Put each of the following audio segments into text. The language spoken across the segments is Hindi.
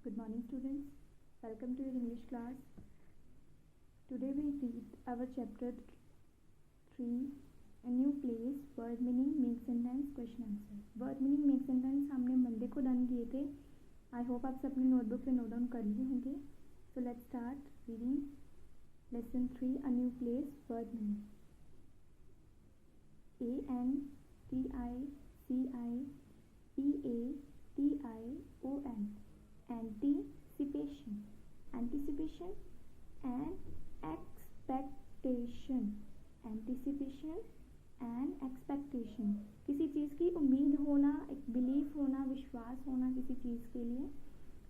Good morning, students. Welcome to your English class. Today we read our chapter 3, a new place, word meaning, make sentence, question answer. Word meaning, make sentence हमने मंडे को डन किए थे. I hope आप सब अपनी नोटबुक पे नोट डाउन कर लिए होंगे. So let's start reading lesson 3, a new place, word meaning. ANTICIPEATION. Anticipation. Anticipation and expectation. Anticipation and expectation. किसी चीज़ की उम्मीद होना, एक बिलीफ होना, विश्वास होना किसी चीज़ के लिए.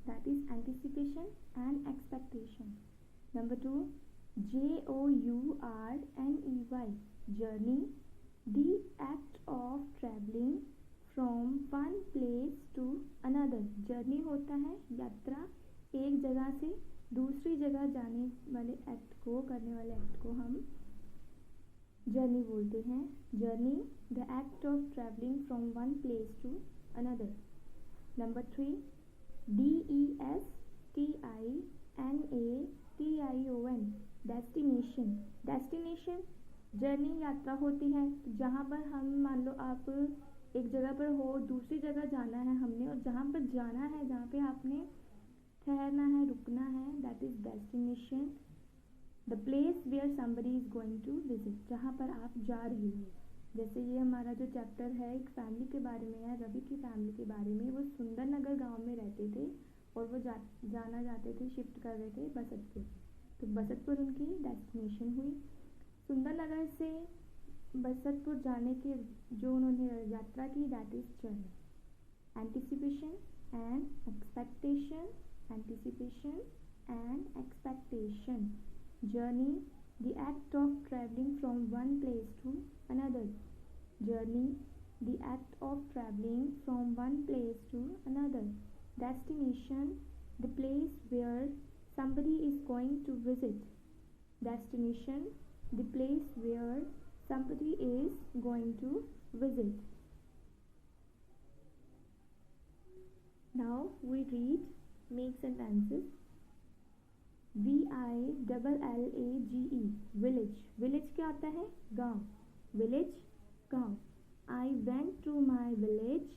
That is anticipation and expectation. Number 2, JOURNEY. Journey. The act of traveling from one place to another. Journey होता है यात्रा, एक जगह से दूसरी जगह जाने वाले एक्ट को, करने वाले एक्ट को हम जर्नी बोलते हैं. Journey, the act of travelling from one place to another. Number 3, DESTINATION. Destination. Destination journey यात्रा होती है जहाँ पर हम, मान लो आप एक जगह पर हो, दूसरी जगह जाना है हमने, और जहाँ पर जाना है, जहाँ पे आपने ठहरना है, रुकना है, that is destination. The place where somebody is going to visit. जहाँ पर आप जा रहे हो. जैसे ये हमारा जो चैप्टर है एक फैमिली के बारे में है, रवि की फैमिली के बारे में. वो सुंदरनगर गांव में रहते थे और वो जाना जाते थे, शिफ्ट कर रहे थे बसतपुर. तो बसतपुर उनकी डेस्टिनेशन हुई. सुंदरनगर से बसतपुर जाने की जो उन्होंने यात्रा की, that is journey. Anticipation and expectation. Anticipation and expectation. Journey, the act of travelling from one place to another. Journey, the act of travelling from one place to another. Destination, the place where somebody is going to visit. Destination, the place where somebody is going to visit. Now we read make sentences. VILLAGE. Village. Village क्या आता है? गांव. Village, गांव. I went to my village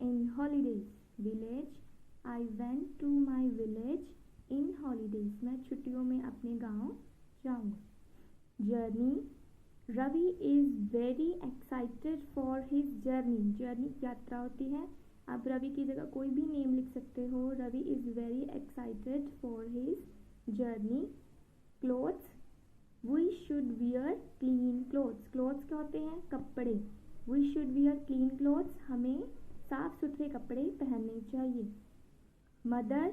in holidays. Village, I went to my village in holidays. मैं छुट्टियों में अपने गांव जाऊंगा. Journey, Ravi is very excited for his journey. Journey यात्रा होती है. आप रवि की जगह कोई भी नेम लिख सकते हो. Ravi is very excited for his journey. Clothes, we should wear clean clothes. Clothes क्या होते हैं? कपड़े. We should wear clean clothes. हमें साफ सुथरे कपड़े पहनने चाहिए. Mother,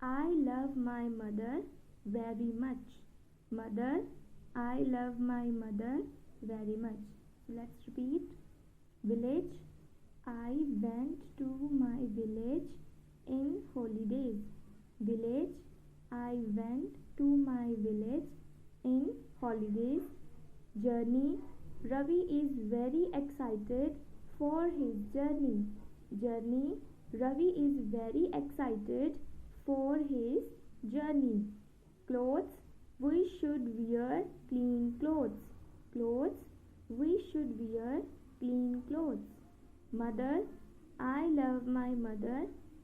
I love my mother very much. Mother, I love my mother very much. Let's repeat. Village, I went to my village in holidays. Village, I went to my village in holidays. Journey, Ravi is very excited for his journey. Journey, Ravi is very excited for his journey. Clothes, we should wear clean clothes. Clothes, we should wear clean clothes. Mother, I love my mother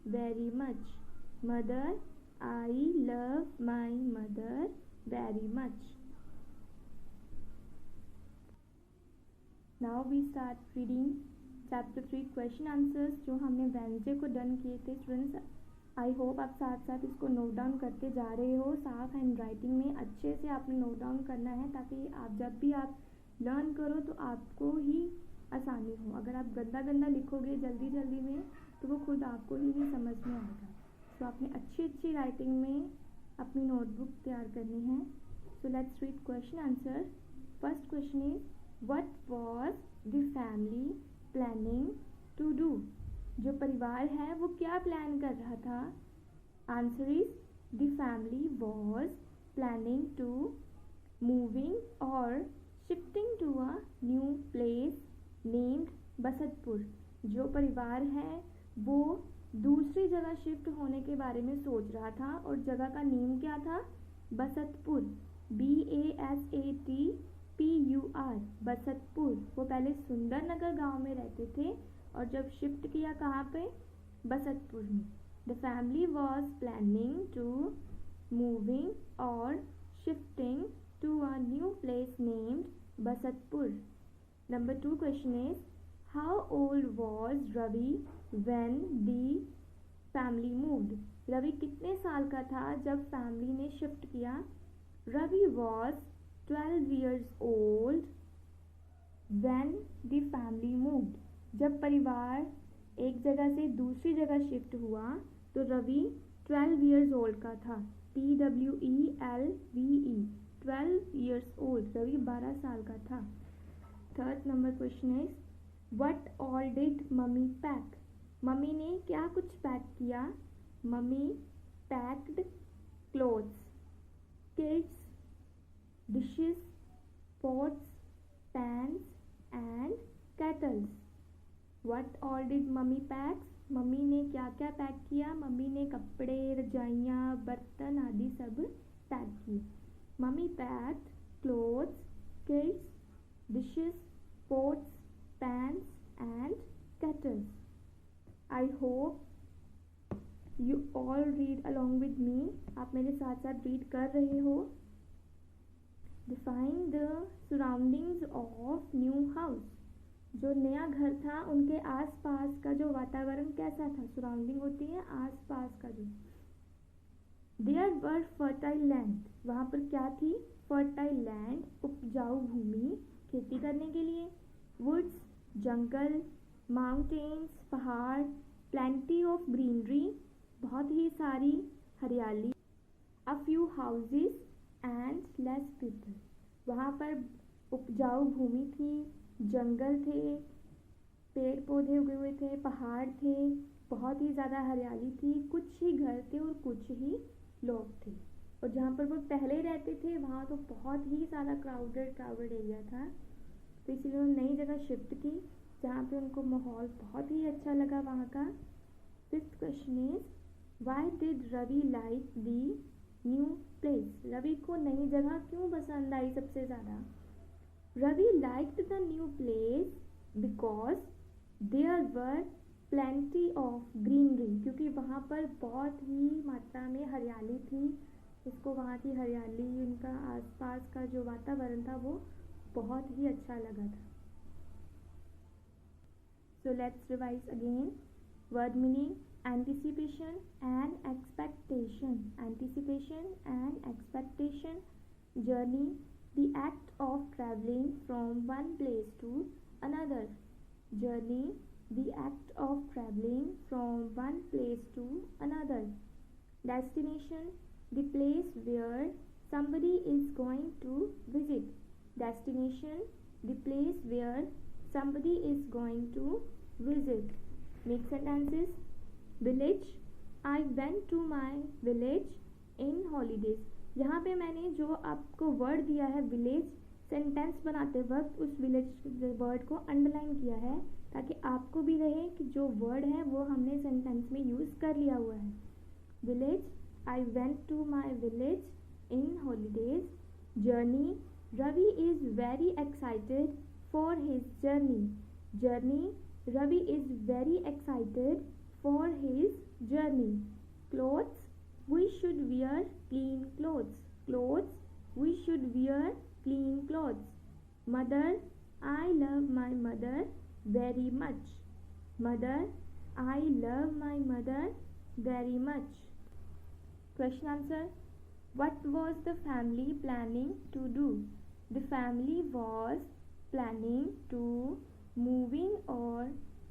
very much. Mother, I love my mother very much. Now we start reading chapter 3 question answers जो हमने वेंसडे को डन किए थे. स्टूडेंट्स, आई होप आप साथ साथ इसको नोट डाउन करते जा रहे हो. साफ हैंड राइटिंग में अच्छे से आपने नोट डाउन करना है, ताकि आप जब भी आप लर्न करो तो आपको ही आसानी हो. अगर आप गंदा गंदा लिखोगे जल्दी जल्दी में तो वो खुद आपको ही नहीं समझ में आएगा. तो आपने अच्छी अच्छी राइटिंग में अपनी नोटबुक तैयार करनी है. So let's read question answer. First question is, what was the family planning to do. जो परिवार है वो क्या प्लान कर रहा था? Answer is, the family was planning to moving और shifting to a new place named Basatpur. जो परिवार है वो दूसरी जगह शिफ्ट होने के बारे में सोच रहा था और जगह का नेम क्या था? बसतपुर, BASATPUR, बसतपुर। वो पहले सुंदरनगर गांव में रहते थे और जब शिफ्ट किया कहाँ पे? बसतपुर में। The family was planning to moving और shifting to a new place named Basatpur. Number 2 question is, how old was Ravi when the family moved? Ravi कितने साल का था जब फैमिली ने शिफ्ट किया? Ravi was 12 years old when the family moved. जब परिवार एक जगह से दूसरी जगह शिफ्ट हुआ तो रवि 12 years old का था। TWELVE, 12 years old। रवि 12 साल का था। Third number question is, what all did mummy pack? Mummy ने क्या कुछ पैक किया? Mummy packed clothes, kids, dishes, pots, pans and kettles. What all did mummy PACS? Mummy ने क्या क्या पैक किया? मम्मी ने कपड़े, रजाइयाँ, बर्तन आदि सब पैक किए। Mummy packed clothes, kids, dishes, pots, pans and kettles. I hope you all read along with me. आप मेरे साथ साथ read कर रहे हो। Define the surroundings of new house. जो नया घर था उनके आसपास का जो वातावरण कैसा था? सराउंडिंग होती है आसपास का जो। There were fertile land. वहाँ पर क्या थी? Fertile land, उपजाऊ भूमि खेती करने के लिए। वुड्स, जंगल, माउंटेन्स, पहाड़, प्लेंटी ऑफ ग्रीनरी, बहुत ही सारी हरियाली। A few houses and less people. वहाँ पर उपजाऊ भूमि थी, जंगल थे, पेड़ पौधे उगे हुए थे, पहाड़ थे, बहुत ही ज़्यादा हरियाली थी, कुछ ही घर थे और कुछ ही लोग थे। और जहाँ पर वो पहले रहते थे वहाँ तो बहुत ही ज़्यादा क्राउडेड एरिया था, तो इसलिए उन्होंने नई जगह शिफ्ट की जहाँ पे उनको माहौल बहुत ही अच्छा लगा वहाँ का। Fifth question is, why did Ravi like the new place? Ravi को नई जगह क्यों पसंद आई सबसे ज़्यादा? Ravi liked the new place because there were plenty of greenery, क्योंकि वहाँ पर बहुत ही मात्रा में हरियाली थी। उसको वहाँ की हरियाली, उनका आसपास का जो वातावरण था वो बहुत ही अच्छा लगा था। So let's revise again. Word meaning, anticipation and expectation, anticipation and expectation. Journey, the act of travelling from one place to another. Journey, the act of travelling from one place to another. Destination, the place where somebody is going to visit. Destination, the place where somebody is going to visit. Make sentences. Village, I went to my village in holidays. यहाँ पे मैंने जो आपको वर्ड दिया है विलेज, सेंटेंस बनाते वक्त उस विलेज वर्ड को अंडरलाइन किया है ताकि आपको भी रहे कि जो वर्ड है वो हमने सेंटेंस में यूज़ कर लिया हुआ है। Village, I went to my village in holidays. Journey, Ravi is very excited for his journey. Journey, Ravi is very excited for his journey. Clothes, we should wear clean clothes. Clothes, we should wear clean clothes. Mother, I love my mother very much. Mother, I love my mother very much. Question answer. What was the family planning to do? The family was planning to moving or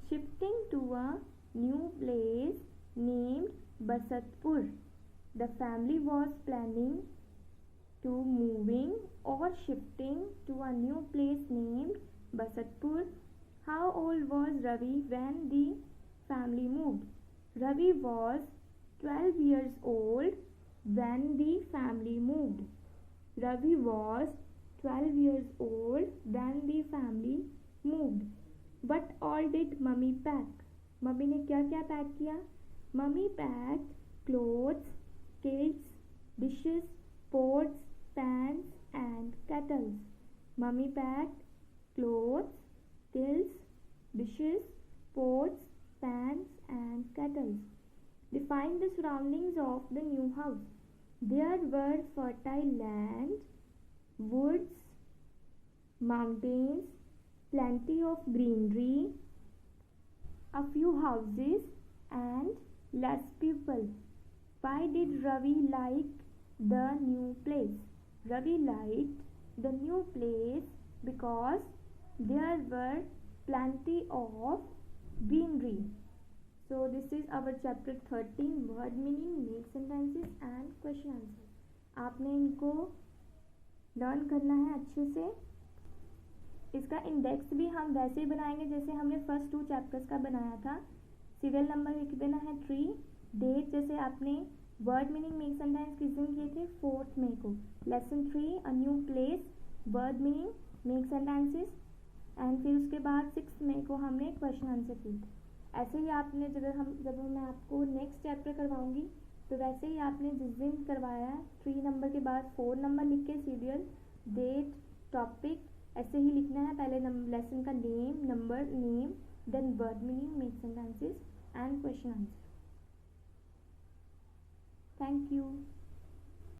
shifting to a new place named Basatpur. The family was planning to moving or shifting to a new place named Basatpur. How old was Ravi when the family moved? Ravi was 12 years old when the family moved. Ravi was 12 years old when the family moved. What all did mummy pack? Mummy ने क्या क्या पैक किया? Mummy packed clothes, kilts, dishes, pots, pans and kettles. Mummy packed clothes, kilts, dishes, pots, pans and kettles. Define the surroundings of the new house. There were fertile land, woods, mountains, plenty of greenery, a few houses and less people. Why did Ravi like the new place? Ravi liked the new place because there were plenty of greenery. So this is our chapter 13 word meaning, make sentences and question answer. आपने इनको लर्न करना है अच्छे से. इसका इंडेक्स भी हम वैसे ही बनाएंगे जैसे हमने फर्स्ट 2 चैप्टर्स का बनाया था. सीरियल नंबर लिख देना है 3. डेट जैसे आपने वर्ड मीनिंग मेक सेंटेंस किस दिन किए थे 4 मई को. Lesson 3 a new place, word meaning make sentences. And फिर उसके बाद 6 मई को हमने क्वेश्चन आंसर किए थे. ऐसे ही आपने जब मैं आपको नेक्स्ट चैप्टर करवाऊंगी तो वैसे ही आपने जिस दिन करवाया 3 नंबर के बाद 4 नंबर लिख के सीरियल, डेट, टॉपिक ऐसे ही लिखना है. पहले लेसन का name, number, name, then word meaning, make sentences and question answer. Thank you.